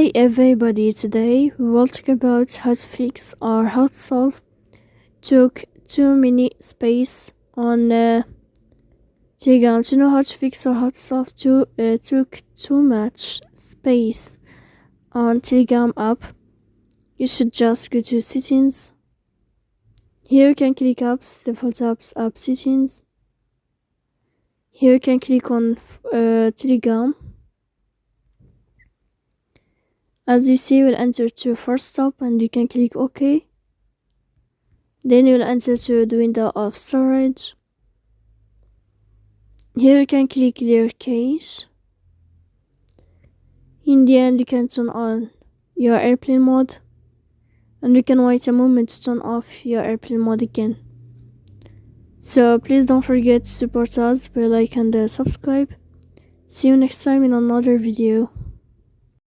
Hi everybody, today we will talk about how to fix or how to solve took too many space on Telegram. To know how to fix or how to solve took too much space on Telegram app, you should just go to settings. Here you can click apps, default apps, app settings. Here you can click on Telegram. As you see, we'll enter to first stop and you can click OK. Then you'll enter to the window of storage. Here you can click clear cache. In the end, you can turn on your airplane mode, and you can wait a moment to turn off your airplane mode again. So please don't forget to support us by like and subscribe. See you next time in another video.